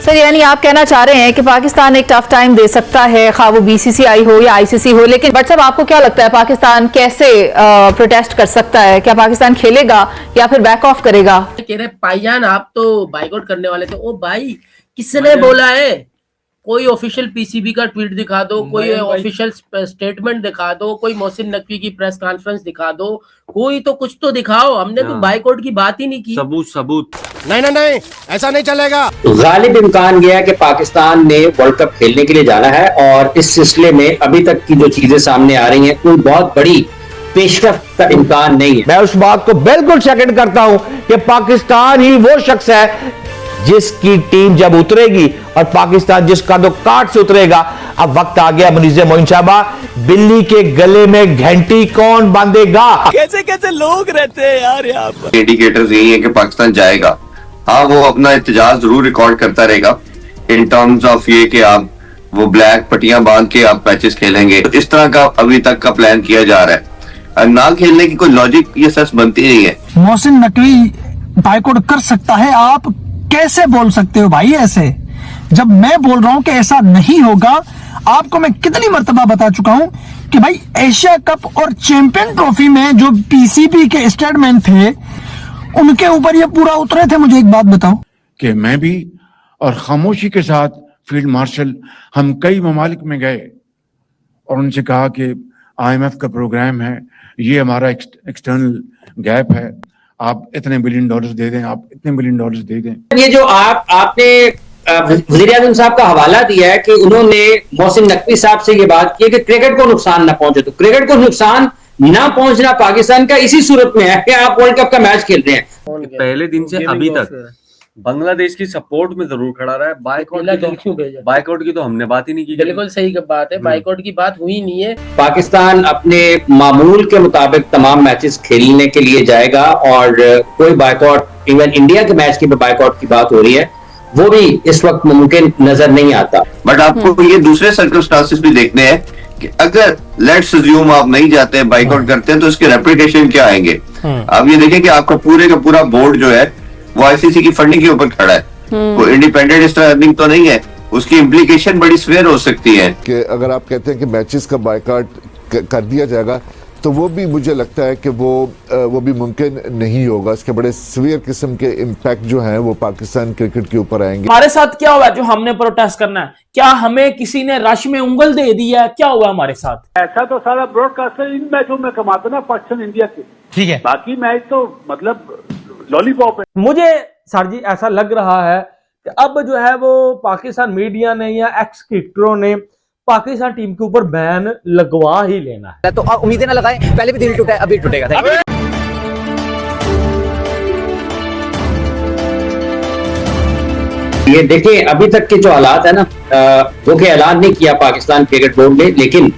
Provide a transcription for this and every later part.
Sir, यानी आप कहना चाह रहे हैं कि पाकिस्तान एक टफ टाइम दे सकता है, खा वो बीसीसीआई हो या आईसीसी हो, लेकिन बट साहब आपको क्या लगता है पाकिस्तान कैसे प्रोटेस्ट कर सकता है? क्या पाकिस्तान खेलेगा या फिर बैक ऑफ करेगा? कह रहे भाईजान आप तो बाइकआउट करने वाले थे। ओ भाई, किसने बोला है? कोई ऑफिशियल पीसीबी का ट्वीट दिखा दो, कोई ऑफिशियल स्टेटमेंट दिखा दो, कोई मोहसिन नकवी की प्रेस कॉन्फ्रेंस दिखा दो, कोई तो कुछ तो दिखाओ। हमने तो बाइकआउट की बात ही नहीं की। सबूत नहीं, ऐसा नहीं चलेगा। गालिब इम्कान गया कि पाकिस्तान ने वर्ल्ड कप खेलने के लिए जाना है और इस सिलसिले में अभी तक की जो चीजें सामने आ रही हैं कोई बहुत बड़ी पेशरफ्त का इम्कान नहीं है। मैं उस बात को बिल्कुल सेकंड करता हूं कि पाकिस्तान ही वो शख्स है जिसकी टीम जब उतरेगी और पाकिस्तान जिस कदों काट से उतरेगा। अब वक्त आ गया मुनीज़ मोइन साहबा, बिल्ली के गले में घंटी कौन बांधेगा? कैसे कैसे लोग रहते हैं यार यहाँ पर। इंडिकेटर्स यही है कि पाकिस्तान जाएगा। हाँ, वो अपना एहतजाज जरूर रिकॉर्ड करता रहेगा इन टर्म्स ऑफ ये कि आप वो ब्लैक पट्टियां बांध के आप मैचेस खेलेंगे। तो इस तरह का अभी तक का प्लान किया जा रहा है। ना खेलने की कोई लॉजिक ये सच बनती नहीं है। मोहसिन नकवी बाइकआउट कर सकता है, आप कैसे बोल सकते हो भाई ऐसे? जब मैं बोल रहा हूं कि ऐसा नहीं होगा, आपको मैं कितनी मर्तबा बता चुका हूं कि भाई एशिया कप और चैंपियन ट्रॉफी में जो पीसीबी के स्टेटमेंट थे उनके ऊपर ये पूरा उतरे थे। मुझे एक बात बताओ कि मैं भी और खामोशी के साथ फील्ड मार्शल हम कई ममालिक में गए और उनसे कहा कि आईएमएफ का प्रोग्राम है, ये हमारा एक्सटर्नल गैप है, आप इतने बिलियन डॉलर्स दे दें, आप इतने बिलियन डॉलर्स दे दें। ये जो आपने वज़ीर आज़म साहब का हवाला दिया है कि उन्होंने मोहसिन नकवी साहब से ये बात की है कि क्रिकेट को नुकसान ना पहुंचे, तो क्रिकेट को नुकसान ना पहुंचना पाकिस्तान का इसी सूरत में है कि आप वर्ल्ड कप का मैच खेल रहे हैं। पहले दिन से अभी तक बांग्लादेश की सपोर्ट में जरूर खड़ा रहा है। बाइकआउट की तो हमने बात ही नहीं की। बिल्कुल सही बात है, बाइकआउट की बात हुई नहीं है। पाकिस्तान अपने मामूल के मुताबिक तमाम मैचेस खेलने के लिए जाएगा और कोई बाइकआउट, इवन इंडिया के मैच की बाइकआउट की बात हो रही है, वो भी इस वक्त मुमकिन नजर नहीं आता। बट आपको ये दूसरे सर्कमस्टांसेस भी देखने हैं कि अगर लेट्स अज्यूम आप नहीं जाते, बाइकआउट करते हैं, तो इसके रेप्लिकेशन क्या आएंगे। आप ये देखें कि आपका पूरे का पूरा बोर्ड जो है वो आईसीसी की फंडिंग के ऊपर खड़ा है। कोई इंडिपेंडेंट इस तरह अर्निंग तो नहीं है। उसकी इम्प्लीकेशन बड़ी स्वेयर हो सकती है कि अगर आप कहते हैं कि मैचेस का बायकॉट कर दिया जाएगा तो वो भी मुझे लगता है कि वो भी मुमकिन नहीं होगा। इसके बड़े सीवियर किस्म के इम्पैक्ट जो हैं वो पाकिस्तान क्रिकेट के ऊपर आएंगे। हमारे साथ क्या हुआ जो हमने प्रोटेस्ट करना है? क्या हमें किसी ने रश में उंगल दे दी है? क्या हुआ हमारे साथ? ऐसा तो सारा ब्रॉडकास्टर इन मैचों में कमाता ना, पाकिस्तान इंडिया के, ठीक है। बाकी मैच तो मतलब लॉलीपॉप है। मुझे सर जी ऐसा लग रहा है कि अब जो है वो पाकिस्तान मीडिया ने या एक्स क्रिकेटरों ने पाकिस्तान टीम के ऊपर बैन लगवा ही लेना है। तो उम्मीदें ना लगाएं, पहले भी दिल टूटा है, अभी टूटेगा। ये देखिए, अभी तक के जो हालात है ना, वो के ऐलान नहीं किया पाकिस्तान क्रिकेट बोर्ड ने, लेकिन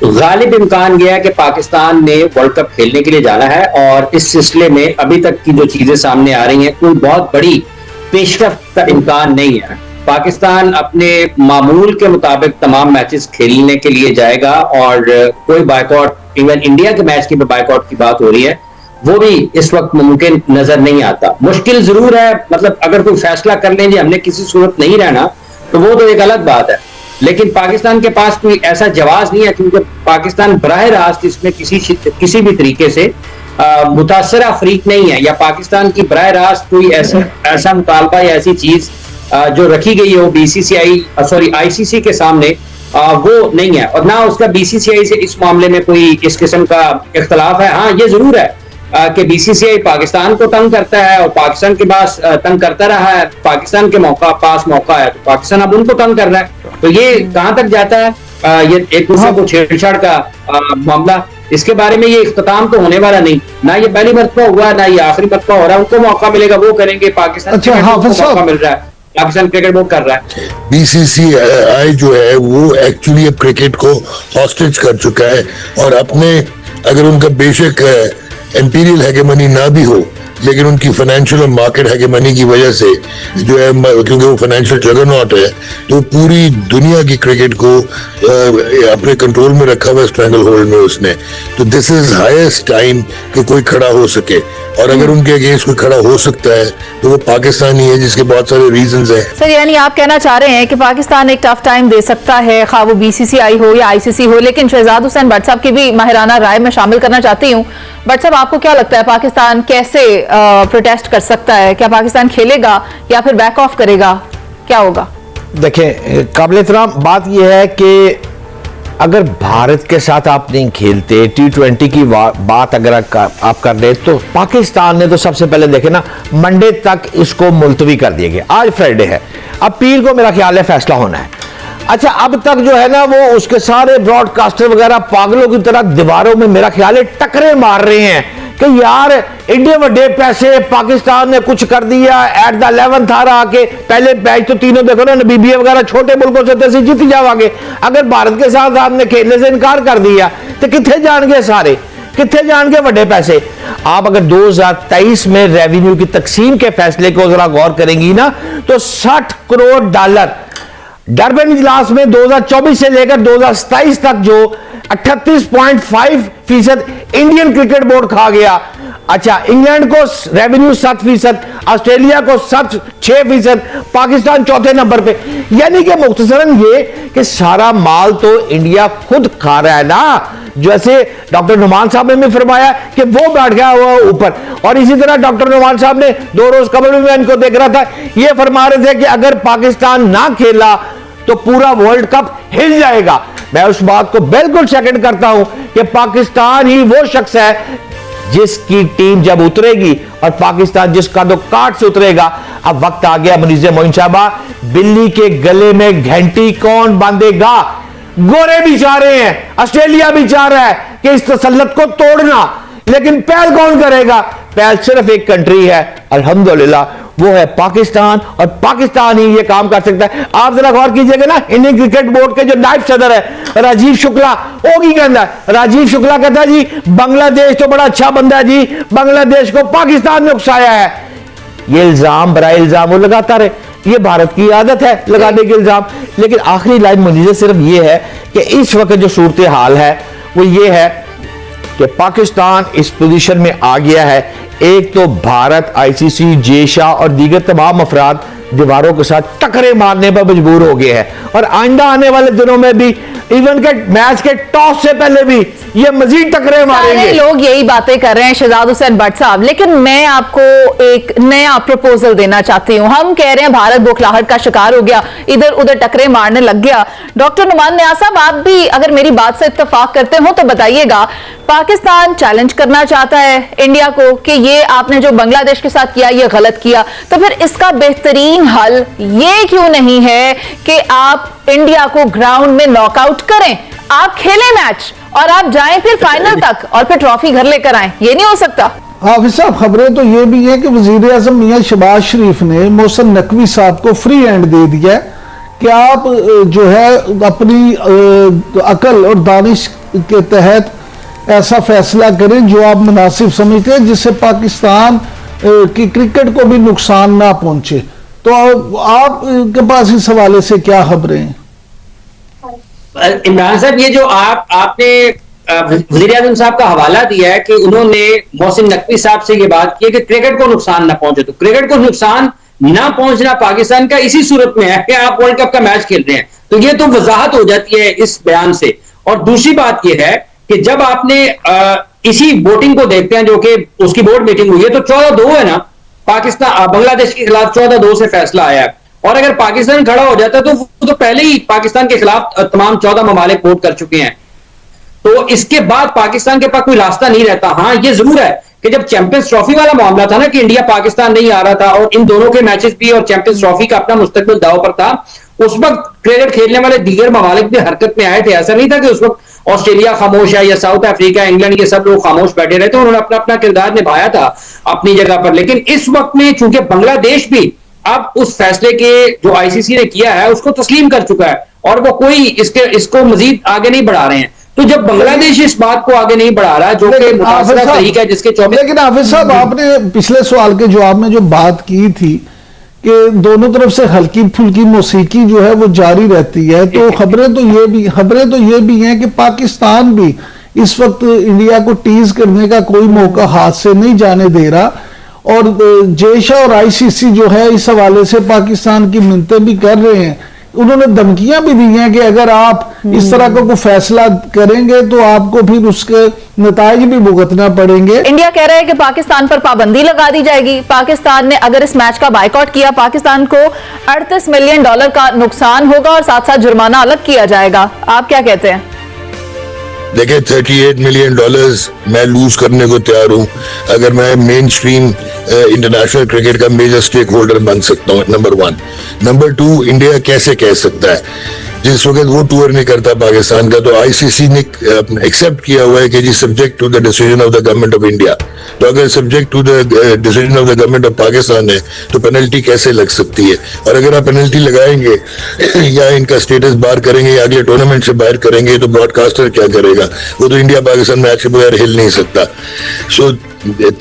गालिब इम्कान गया कि पाकिस्तान ने वर्ल्ड कप खेलने के लिए जाना है और इस सिलसिले में अभी तक की जो चीजें सामने आ रही हैं कोई बहुत बड़ी पेशरफ्त का इम्कान नहीं है। पाकिस्तान अपने मामूल के मुताबिक तमाम मैचेस खेलने के लिए जाएगा और कोई बाइकआउट, इवन इंडिया के मैच की बाइकआउट की बात हो रही है, वो भी इस वक्त मुमकिन नजर नहीं आता। मुश्किल जरूर है, मतलब अगर कोई फैसला कर लें हमने किसी सूरत नहीं रहना तो वो तो एक अलग बात है, लेकिन पाकिस्तान के पास कोई ऐसा जवाब नहीं है क्योंकि पाकिस्तान बराह रास्त इसमें किसी भी तरीके से मुतासर अफरीक नहीं है, या पाकिस्तान की बराह रास्त कोई ऐसा मुतालबा या ऐसी चीज जो रखी गई है वो बीसीसीआई आईसीसी के सामने वो नहीं है, और ना उसका बीसीसीआई से इस मामले में कोई इस किस्म का इख्तलाफ है। हाँ, ये जरूर है कि बीसीसीआई पाकिस्तान को तंग करता है और पाकिस्तान के पास तंग करता रहा है। पाकिस्तान के पास मौका है तो पाकिस्तान अब उनको तंग कर रहा है, तो ये कहां तक जाता है? ये एक दूसरे को छेड़छाड़ का मामला, इसके बारे में ये इख्तिताम तो होने वाला नहीं, ना ये पहली मरतबा हुआ ना ये आखिरी मरतबा हो रहा है। उनको मौका मिलेगा वो करेंगे, पाकिस्तान को मौका मिल रहा है, पाकिस्तान क्रिकेट बोर्ड कर रहा है। बीसीसीआई जो है वो एक्चुअली अब क्रिकेट को हॉस्टेज कर चुका है और अपने, अगर उनका बेशक इंपीरियल हेगेमनी ना भी हो, लेकिन उनकी फाइनेंशियल और मार्केट हैगेमनी की वजह से जो है, क्योंकि वो फाइनेंशियल जगरनॉट है, तो पूरी दुनिया की क्रिकेट को अपने कंट्रोल में रखा हुआ स्ट्रैंगल होल्ड में उसने। तो दिस इज हाईएस्ट टाइम कि कोई खड़ा हो सके, और अगर उनके अगेंस्ट कोई खड़ा हो सकता है तो वो पाकिस्तान ही है, जिसके बहुत सारे रीजंस हैं। सर, यानी आप कहना चाह रहे हैं कि पाकिस्तान एक टफ टाइम दे सकता है, खा वो बीसीसीआई हो या आईसीसी हो। लेकिन शहजाद हुसैन भट्ट साहब की भी माहिराना राय में शामिल करना चाहती हूँ। भट्ट साहब, आपको क्या लगता है पाकिस्तान कैसे प्रोटेस्ट कर सकता है? क्या पाकिस्तान खेलेगा या फिर बैक ऑफ करेगा? क्या होगा? देखें, काबिल एहतराम बात यह है कि अगर भारत के साथ आप नहीं खेलते, T20 की बात अगर आप कर रहे, तो पाकिस्तान ने तो सबसे पहले देखे ना, मंडे तक इसको मुलतवी कर दिया गया। आज फ्राइडे है, अब पीर को मेरा ख्याल है फैसला होना है। अच्छा, अब तक जो है ना, वो उसके सारे ब्रॉडकास्टर वगैरह पागलों की तरह दीवारों में मेरा ख्याल है टकरे मार रहे हैं कि यार एडे बड़े पैसे पाकिस्तान ने कुछ कर दिया, एट द 11th आवर आके पहले मैच तो तीनों देखो ना, नबीबिया वगैरह छोटे मुल्कों से तो जीत जावांगे। अगर भारत के साथ आपने खेलने से इनकार कर दिया तो कितने जाएंगे सारे, कितने जाएंगे बड़े पैसे? आप अगर 2023 में रेवेन्यू की तकसीम के फैसले को जरा गौर करेंगी ना, तो $60 करोड़ डरबन इजलास में 2024 से लेकर 2027 तक जो 38.5% इंडियन क्रिकेट बोर्ड खा गया। अच्छा, इंग्लैंड को रेवेन्यू 7%, ऑस्ट्रेलिया को 6%, पाकिस्तान चौथे नंबर पे। यानी कि मुख्तसरन ये कि सारा माल तो इंडिया खुद खा रहा है ना। जैसे डॉक्टर नुमान साहब ने भी फरमाया कि वो बैठ गया हुआ ऊपर, और इसी तरह डॉक्टर नुमान साहब ने 2 रोज कबल में इनको देख रहा था, ये फरमा रहे थे कि अगर पाकिस्तान ना खेला तो पूरा वर्ल्ड कप हिल जाएगा। मैं उस बात को बिल्कुल सेकंड करता हूं कि पाकिस्तान ही वो शख्स है जिसकी टीम जब उतरेगी और पाकिस्तान जिस कदों काट से उतरेगा। अब वक्त आ गया मुनीज़ मोइन साहबा, बिल्ली के गले में घंटी कौन बांधेगा? गोरे भी चाह रहे हैं, ऑस्ट्रेलिया भी चाह रहा है कि इस तसल्लुत को तोड़ना, लेकिन पहल कौन करेगा? पहल सिर्फ एक कंट्री है, अल्हम्दुलिल्लाह, वो है पाकिस्तान, और पाकिस्तान ही ये काम कर सकता है। आप जरा गौर कीजिएगा ना, इंडियन क्रिकेट बोर्ड के जो नायब सदर है राजीव शुक्ला, वो की कहता है? राजीव शुक्ला कहता है जी बांग्लादेश तो बड़ा अच्छा बंदा है जी, बांग्लादेश को पाकिस्तान ने उकसाया है। ये इल्जाम बराए इल्जाम वो लगाता रहे, ये भारत की आदत है लगाने के इल्जाम। लेकिन आखिरी लाइन मुझे सिर्फ ये है कि इस वक्त जो सूरत हाल है वो ये है कि पाकिस्तान इस पोजीशन में आ गया है। एक तो भारत, आईसीसी, जेशा और दीगर तमाम अफराद दीवारों के साथ टकरे मारने पर मजबूर हो गए हैं, और आइंदा आने वाले दिनों में भी इवन के मैच के टॉस से पहले भी ये मजीद टकरे मारेंगे। सारे लोग यही बातें कर रहे हैं शहजाद हुसैन भट्ट साहब, लेकिन मैं आपको एक नया प्रपोजल देना चाहती हूं। हम कह रहे हैं भारत बौखलाहट का शिकार हो गया, इधर उधर टकरे मारने लग गया। डॉक्टर नुमान नियाज़ साहब, आप भी अगर मेरी बात से इत्तेफाक करते हो तो बताइएगा, पाकिस्तान चैलेंज करना चाहता है इंडिया को कि ये आपने जो बांग्लादेश के साथ किया ये गलत किया, तो फिर इसका बेहतरीन हल ये क्यों नहीं है कि आप इंडिया को ग्राउंड में नॉकआउट करें, आप खेलें मैच और आप जाएं फिर फाइनल तक और फिर ट्रॉफी घर लेकर आएं? ये नहीं हो सकता? हाफिज साहब, खबरें तो ये भी है कि वजीर आजम मियां शहबाज शरीफ ने मोहसिन नकवी साहब को फ्री हैंड दे दिया है कि आप जो है अपनी अकल और दानिश के तहत ऐसा फैसला करें जो आप मुनासिब समझते हैं, जिससे पाकिस्तान की क्रिकेट को भी नुकसान ना पहुंचे। तो आप के पास इस हवाले से क्या खबरें हैं? इमरान साहब, ये जो आपने वज़ीर आज़म साहब का हवाला दिया है कि उन्होंने मोहसिन नकवी साहब से ये बात की है कि क्रिकेट को नुकसान ना पहुंचे, तो क्रिकेट को नुकसान ना पहुंचना पाकिस्तान का इसी सूरत में है कि आप वर्ल्ड कप का मैच खेल रहे हैं। तो ये तो वजाहत हो जाती है इस बयान से। और दूसरी बात यह है कि जब आपने इसी वोटिंग को देखते हैं जो कि उसकी बोर्ड मीटिंग हुई है, तो 14-2 है ना, पाकिस्तान बांग्लादेश के खिलाफ 14-2 से फैसला आया है। और अगर पाकिस्तान खड़ा हो जाता तो वो तो पहले ही पाकिस्तान के खिलाफ तमाम 14 ममालिक वोट कर चुके हैं, तो इसके बाद पाकिस्तान के पास कोई रास्ता नहीं रहता। हाँ, ये जरूर है कि जब चैंपियंस ट्रॉफी वाला मामला था ना कि इंडिया पाकिस्तान नहीं आ रहा था और इन दोनों के मैचेस भी और चैंपियंस ट्रॉफी का अपना मुस्तकबिल दाव पर था, उस वक्त क्रिकेट खेलने वाले दीगर ममालिक भी हरकत में आए थे। ऐसा नहीं था कि उस वक्त ऑस्ट्रेलिया खामोश है या साउथ अफ्रीका, इंग्लैंड, ये सब लोग खामोश बैठे रहे थे। उन्होंने अपना अपना किरदार निभाया था अपनी जगह पर। लेकिन इस वक्त में चूंकि बांग्लादेश भी अब उस फैसले के जो आईसीसी ने किया है उसको तस्लीम कर चुका है और वो कोई इसको मजीद आगे नहीं बढ़ा रहे हैं, तो जब बांग्लादेश इस बात को आगे नहीं बढ़ा रहा, जो कि मुतासरा तरीका है जिसके 24। लेकिन हाफिज साहब, आपने पिछले सवाल के जवाब में जो बात की थी कि दोनों तरफ से हल्की फुल्की मौसीकी जो है वो जारी रहती है, तो खबरें तो ये भी हैं कि पाकिस्तान भी इस वक्त इंडिया को टीज करने का कोई मौका हाथ से नहीं जाने दे रहा, और जेशा और आईसीसी जो है इस हवाले से पाकिस्तान की मिन्नतें भी कर रहे हैं। उन्होंने धमकियां भी दी हैं कि अगर आप इस तरह का कोई फैसला करेंगे तो आपको फिर उसके नताइज भी भुगतना पड़ेंगे। इंडिया कह रहा है कि पाकिस्तान पर पाबंदी लगा दी जाएगी। पाकिस्तान ने अगर इस मैच का बायकॉट किया, पाकिस्तान को $38 मिलियन का नुकसान होगा और साथ साथ जुर्माना अलग किया जाएगा। आप क्या कहते हैं? देखिए, $38 मिलियन मैं लूज करने को तैयार हूं अगर मैं मेन स्ट्रीम इंटरनेशनल क्रिकेट का मेजर स्टेक होल्डर बन सकता हूं, नंबर 1। नंबर 2, इंडिया कैसे कह सकता है जिस वक्त वो टूर नहीं करता पाकिस्तान का, तो आईसीसी ने एक्सेप्ट किया हुआ है कि जी subject to the decision of the government of India. तो अगर subject to the decision of the government of Pakistan है तो पेनल्टी कैसे लग सकती है? और अगर आप पेनल्टी लगाएंगे या इनका स्टेटस बाहर करेंगे या अगले टूर्नामेंट से बाहर करेंगे तो ब्रॉडकास्टर क्या करेगा? वो तो इंडिया पाकिस्तान मैच के बगैर हिल नहीं सकता। सो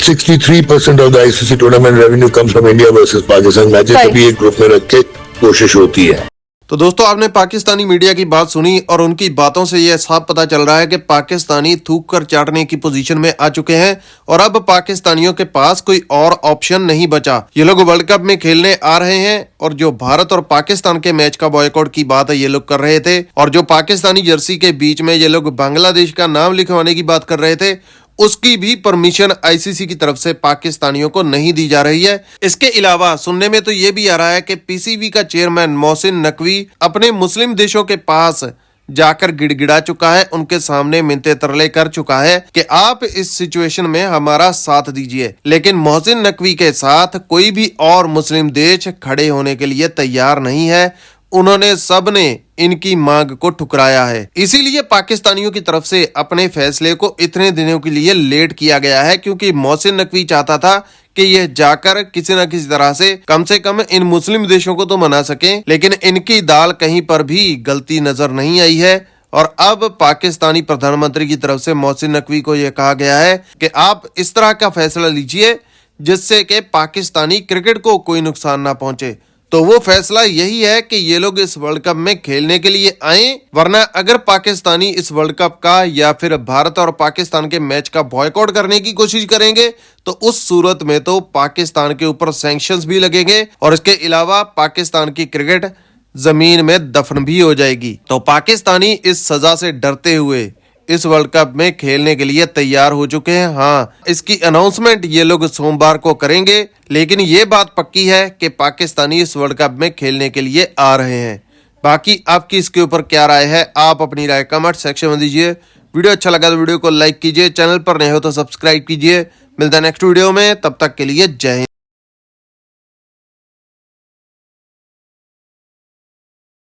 63% of the ICC tournament revenue comes from India versus Pakistan matches भी एक ग्रुप में रख के कोशिश होती है। तो दोस्तों, आपने पाकिस्तानी मीडिया की बात सुनी और उनकी बातों से यह साफ पता चल रहा है कि पाकिस्तानी थूक कर चाटने की पोजीशन में आ चुके हैं और अब पाकिस्तानियों के पास कोई और ऑप्शन नहीं बचा। ये लोग वर्ल्ड कप में खेलने आ रहे हैं और जो भारत और पाकिस्तान के मैच का बॉयकॉट की बात है ये लोग कर रहे थे, और जो पाकिस्तानी जर्सी के बीच में ये लोग बांग्लादेश का नाम लिखवाने की बात कर रहे थे, उसकी भी परमिशन आईसीसी की तरफ से पाकिस्तानियों को नहीं दी जा रही है। इसके अलावा सुनने में तो ये भी आ रहा है कि पीसीबी का चेयरमैन मोहसिन नकवी अपने मुस्लिम देशों के पास जाकर गिड़गिड़ा चुका है, उनके सामने मिन्नतें तरले कर चुका है कि आप इस सिचुएशन में हमारा साथ दीजिए। लेकिन मोहसिन नकवी के साथ कोई भी और मुस्लिम देश खड़े होने के लिए तैयार नहीं है। उन्होंने सबने इनकी मांग को ठुकराया है। इसीलिए पाकिस्तानियों की तरफ से अपने फैसले को इतने दिनों के लिए लेट किया गया है, क्योंकि मोहसिन नकवी चाहता था कि यह जाकर किसी न किसी तरह से कम इन मुस्लिम देशों को तो मना सकें, लेकिन इनकी दाल कहीं पर भी गलती नजर नहीं आई है। और अब पाकिस्तानी प्रधानमंत्री की तरफ से मोहसिन नकवी को यह कहा गया है कि आप इस तरह का फैसला लीजिए जिससे कि पाकिस्तानी क्रिकेट को कोई नुकसान ना पहुंचे। तो वो फैसला यही है कि ये लोग इस वर्ल्ड कप में खेलने के लिए आए, वरना अगर पाकिस्तानी इस वर्ल्ड कप का या फिर भारत और पाकिस्तान के मैच का बॉयकॉट करने की कोशिश करेंगे तो उस सूरत में तो पाकिस्तान के ऊपर सैंक्शंस भी लगेंगे और इसके अलावा पाकिस्तान की क्रिकेट जमीन में दफन भी हो जाएगी। तो पाकिस्तानी इस सजा से डरते हुए इस वर्ल्ड कप में खेलने के लिए तैयार हो चुके हैं। हाँ, इसकी अनाउंसमेंट ये लोग सोमवार को करेंगे, लेकिन ये बात पक्की है कि पाकिस्तानी इस वर्ल्ड कप में खेलने के लिए आ रहे हैं। बाकी आपकी इसके ऊपर क्या राय है, आप अपनी राय कमेंट सेक्शन में दीजिए। वीडियो अच्छा लगा तो वीडियो को लाइक कीजिए, चैनल पर नए हो तो सब्सक्राइब कीजिए। मिलता है नेक्स्ट वीडियो में, तब तक के लिए जय हिंद।